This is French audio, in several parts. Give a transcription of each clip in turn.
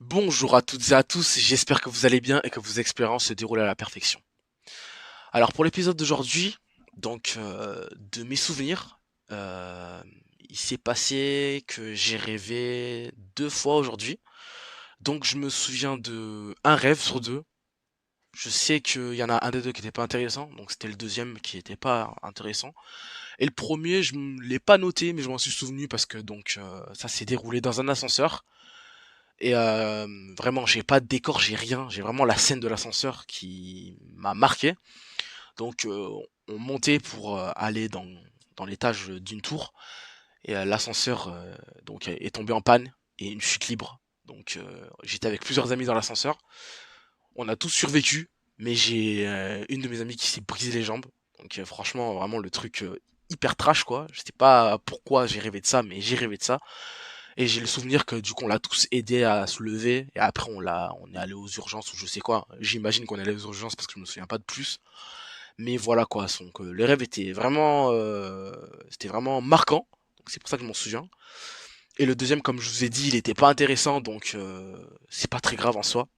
Bonjour à toutes et à tous, j'espère que vous allez bien et que vos expériences se déroulent à la perfection. Alors pour l'épisode d'aujourd'hui, de mes souvenirs, euh, il s'est passé que j'ai rêvé deux fois aujourd'hui. Donc je me souviens de un rêve sur deux. Je sais qu'il y en a un des deux qui n'était pas intéressant, donc c'était le deuxième qui n'était pas intéressant. Et le premier, je ne l'ai pas noté, mais je m'en suis souvenu parce que ça s'est déroulé dans un ascenseur. Et vraiment, j'ai pas de décor, j'ai rien. J'ai vraiment la scène de l'ascenseur qui m'a marqué. Donc, on montait pour aller dans l'étage d'une tour. Et l'ascenseur est tombé en panne et une chute libre. Donc, j'étais avec plusieurs amis dans l'ascenseur. On a tous survécu, mais j'ai une de mes amies qui s'est brisé les jambes. Donc, franchement, vraiment le truc hyper trash, quoi. Je sais pas pourquoi j'ai rêvé de ça, mais j'ai rêvé de ça. Et j'ai le souvenir que du coup on l'a tous aidé à se lever et après on est allé aux urgences ou je sais quoi. J'imagine qu'on est allé aux urgences parce que je me souviens pas de plus. Mais voilà quoi, donc les rêves étaient vraiment c'était vraiment marquant. Donc c'est pour ça que je m'en souviens. Et le deuxième comme je vous ai dit, il était pas intéressant donc c'est pas très grave en soi.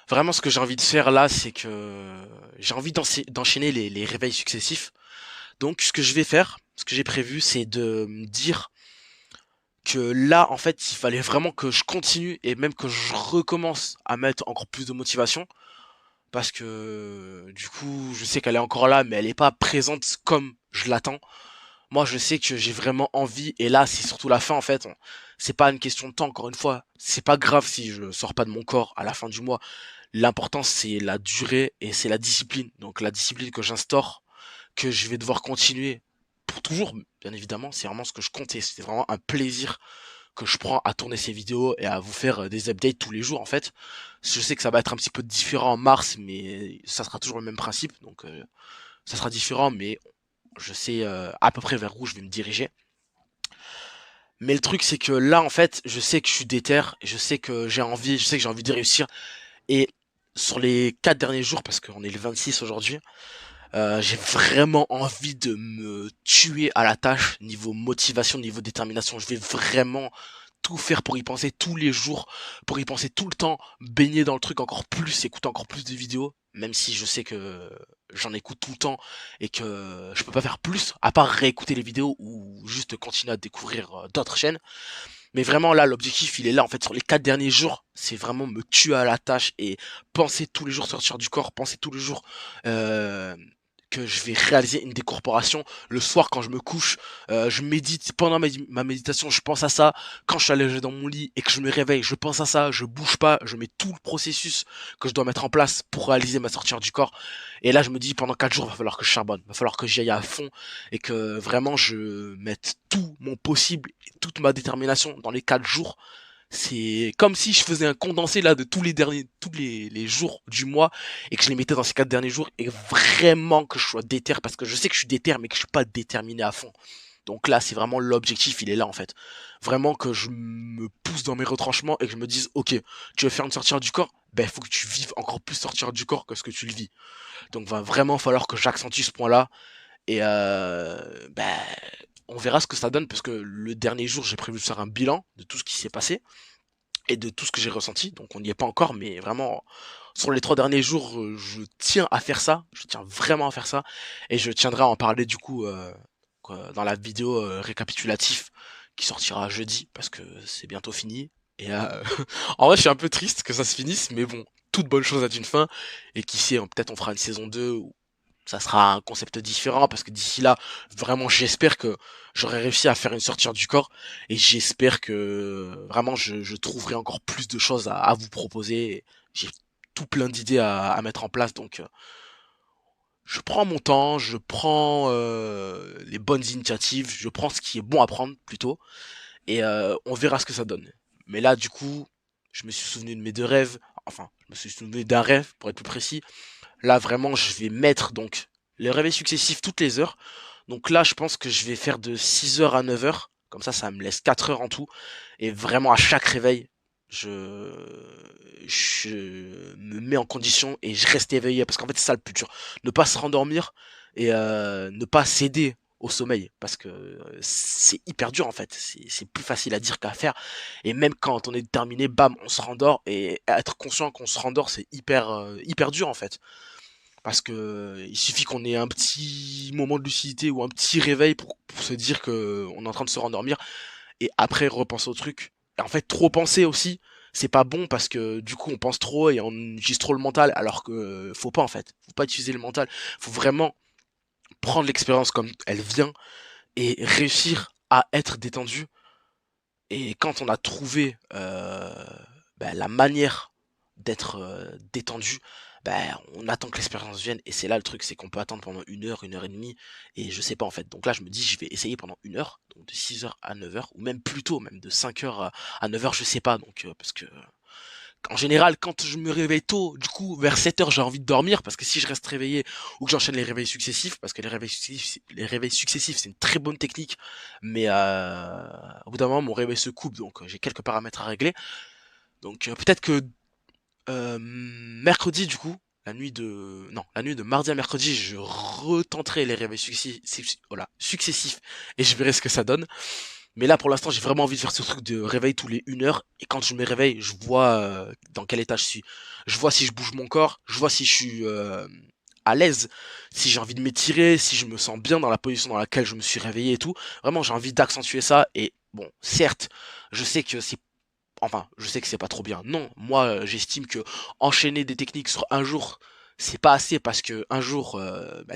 Vraiment ce que j'ai envie de faire là, c'est que j'ai envie d'enchaîner les réveils successifs. Donc ce que je vais faire, ce que j'ai prévu, c'est de me dire que là, en fait, il fallait vraiment que je continue et même que je recommence à mettre encore plus de motivation parce que du coup, je sais qu'elle est encore là, mais elle est pas présente comme je l'attends. Moi, je sais que j'ai vraiment envie et là, c'est surtout la fin en fait. C'est pas une question de temps, encore une fois. C'est pas grave si je sors pas de mon corps à la fin du mois. L'important, c'est la durée et c'est la discipline. Donc, la discipline que j'instaure, que je vais devoir continuer pour toujours, bien évidemment, c'est vraiment ce que je comptais. C'était vraiment un plaisir que je prends à tourner ces vidéos et à vous faire des updates tous les jours en fait. Je sais que ça va être un petit peu différent en mars, mais ça sera toujours le même principe, donc ça sera différent, mais je sais à peu près vers où je vais me diriger. Mais le truc c'est que là en fait, je sais que je suis déter, je sais que j'ai envie, je sais que j'ai envie de réussir. Et sur les 4 derniers jours, parce qu'on est le 26 aujourd'hui, j'ai vraiment envie de me tuer à la tâche niveau motivation, niveau détermination. Je vais vraiment tout faire pour y penser tous les jours, pour y penser tout le temps, baigner dans le truc encore plus, écouter encore plus de vidéos, même si je sais que j'en écoute tout le temps et que je peux pas faire plus à part réécouter les vidéos ou juste continuer à découvrir d'autres chaînes. Mais vraiment là, l'objectif il est là en fait sur les 4 derniers jours, c'est vraiment me tuer à la tâche et penser tous les jours sortir du corps, penser tous les jours euh, que je vais réaliser une décorporation. Le soir quand je me couche, je médite. Pendant ma méditation, je pense à ça. Quand je suis allongé dans mon lit et que je me réveille, je pense à ça. Je bouge pas. Je mets tout le processus que je dois mettre en place pour réaliser ma sortie du corps. Et là, je me dis, pendant 4 jours, il va falloir que je charbonne. Il va falloir que j'y aille à fond et que vraiment je mette tout mon possible et toute ma détermination dans les 4 jours. C'est comme si je faisais un condensé là de tous les jours du mois et que je les mettais dans ces 4 derniers jours et vraiment que je sois déter parce que je sais que je suis déter mais que je suis pas déterminé à fond. Donc là, c'est vraiment l'objectif, il est là en fait. Vraiment que je me pousse dans mes retranchements et que je me dise, ok, tu veux faire une sortie du corps, ben il faut que tu vives encore plus sortir du corps que ce que tu le vis. Donc va vraiment falloir que j'accentue ce point-là et on verra ce que ça donne parce que le dernier jour, j'ai prévu de faire un bilan de tout ce qui s'est passé et de tout ce que j'ai ressenti. Donc on n'y est pas encore, mais vraiment, sur les 3 derniers jours, je tiens à faire ça. Je tiens vraiment à faire ça. Et je tiendrai à en parler du coup dans la vidéo récapitulatif qui sortira jeudi, parce que c'est bientôt fini. Et en vrai, je suis un peu triste que ça se finisse, mais bon, toute bonne chose a une fin. Et qui sait, peut-être on fera une saison 2 où ça sera un concept différent parce que d'ici là, vraiment, j'espère que j'aurai réussi à faire une sortie du corps et j'espère que vraiment je trouverai encore plus de choses à vous proposer. J'ai tout plein d'idées à mettre en place, donc je prends mon temps, je prends les bonnes initiatives, je prends ce qui est bon à prendre plutôt et on verra ce que ça donne. Mais là, du coup, je me suis souvenu de mes deux rêves, enfin, je me suis souvenu d'un rêve pour être plus précis. Là, vraiment, je vais mettre donc les réveils successifs toutes les heures. Donc là, je pense que je vais faire de 6 heures à 9 heures. Comme ça me laisse 4 heures en tout. Et vraiment, à chaque réveil, je, je me mets en condition et je reste éveillé. Parce qu'en fait, c'est ça le plus dur. Ne pas se rendormir et ne pas céder. au sommeil parce que c'est hyper dur en fait. C'est plus facile à dire qu'à faire. Et même quand on est déterminé, bam, on se rendort. Et être conscient qu'on se rendort, c'est hyper dur en fait. Parce que il suffit qu'on ait un petit moment de lucidité ou un petit réveil pour se dire que on est en train de se rendormir et après repenser au truc. Et en fait, trop penser aussi, c'est pas bon parce que du coup on pense trop et on utilise trop le mental alors que faut pas en fait. Faut pas utiliser le mental. Faut vraiment prendre l'expérience comme elle vient et réussir à être détendu. Et quand on a trouvé la manière d'être détendu, on attend que l'expérience vienne. Et c'est là le truc, c'est qu'on peut attendre pendant une heure et demie, et je sais pas en fait. Donc là, je me dis, je vais essayer pendant une heure, donc de 6 heures à 9 heures, ou même plus tôt, même de 5 heures à 9 heures, je sais pas. Donc, parce que en général, quand je me réveille tôt, du coup, vers 7 heures, j'ai envie de dormir, parce que si je reste réveillé, ou que j'enchaîne les réveils successifs, parce que les réveils successifs, c'est une très bonne technique, mais au bout d'un moment, mon réveil se coupe, donc j'ai quelques paramètres à régler. Donc peut-être que mercredi, du coup, la nuit de mardi à mercredi, je retenterai les réveils successifs, voilà, successifs, et je verrai ce que ça donne. Mais là, pour l'instant, j'ai vraiment envie de faire ce truc de réveil tous les 1 heure. Et quand je me réveille, je vois dans quel état je suis. Je vois si je bouge mon corps. Je vois si je suis à l'aise. Si j'ai envie de m'étirer. Si je me sens bien dans la position dans laquelle je me suis réveillé et tout. Vraiment, j'ai envie d'accentuer ça. Et bon, certes, je sais que c'est... Enfin, je sais que c'est pas trop bien. Non, moi, j'estime que enchaîner des techniques sur un jour, c'est pas assez parce que un jour,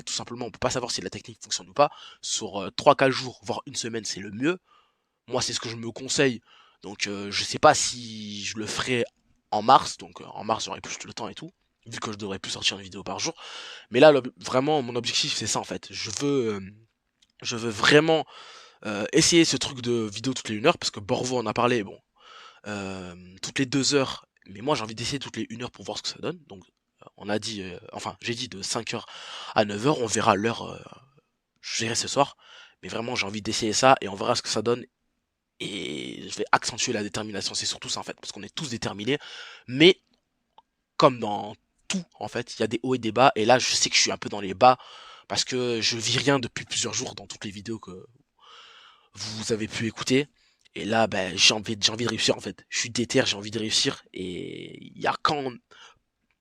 tout simplement, on peut pas savoir si la technique fonctionne ou pas. Sur 3-4 jours, voire une semaine, c'est le mieux. Moi, c'est ce que je me conseille. Donc, je sais pas si je le ferai en mars. Donc, en mars, j'aurai plus le temps et tout. Vu que je devrais plus sortir une vidéo par jour. Mais là, vraiment, mon objectif, c'est ça en fait. Je veux vraiment essayer ce truc de vidéo toutes les 1 heure. Parce que Borvo en a parlé, bon, toutes les 2 heures. Mais moi, j'ai envie d'essayer toutes les 1 heure pour voir ce que ça donne. Donc, on a dit, enfin, j'ai dit de 5 heures à 9 heures. On verra l'heure, je verrai ce soir. Mais vraiment, j'ai envie d'essayer ça et on verra ce que ça donne et je vais accentuer la détermination. C'est surtout ça en fait, parce qu'on est tous déterminés, mais comme dans tout en fait, il y a des hauts et des bas, et là je sais que je suis un peu dans les bas, parce que je vis rien depuis plusieurs jours dans toutes les vidéos que vous avez pu écouter, et là j'ai envie de réussir en fait. Je suis déter, j'ai envie de réussir, et il y a qu'en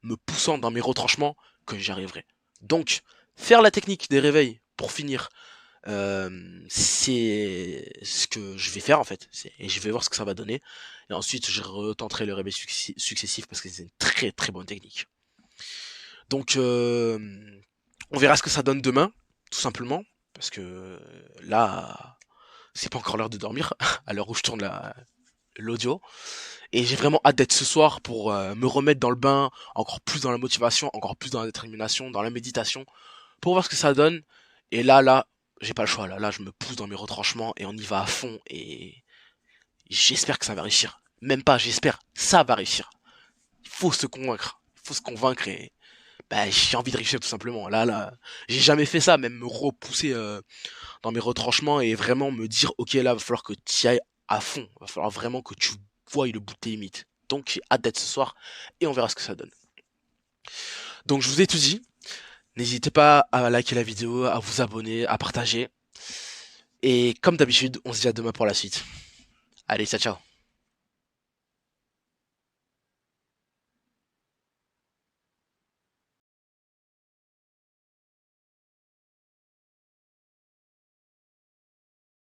me poussant dans mes retranchements que j'y arriverai. Donc, faire la technique des réveils pour finir, c'est ce que je vais faire en fait, et je vais voir ce que ça va donner. Et ensuite, je retenterai le réveil successif parce que c'est une très très bonne technique. Donc, on verra ce que ça donne demain, tout simplement, parce que là, c'est pas encore l'heure de dormir, à l'heure où je tourne l'audio. Et j'ai vraiment hâte d'être ce soir pour me remettre dans le bain, encore plus dans la motivation, encore plus dans la détermination, dans la méditation, pour voir ce que ça donne. Et là, j'ai pas le choix. Là, je me pousse dans mes retranchements et on y va à fond. Et j'espère que ça va réussir. Même pas, j'espère, ça va réussir. Il faut se convaincre. Il faut se convaincre et j'ai envie de réussir tout simplement. Là, j'ai jamais fait ça, même me repousser dans mes retranchements et vraiment me dire, ok, là, va falloir que tu y ailles à fond. Va falloir vraiment que tu voies le bout de tes limites. Donc, j'ai hâte d'être ce soir et on verra ce que ça donne. Donc, je vous ai tout dit. N'hésitez pas à liker la vidéo, à vous abonner, à partager. Et comme d'habitude, on se dit à demain pour la suite. Allez, ciao ciao.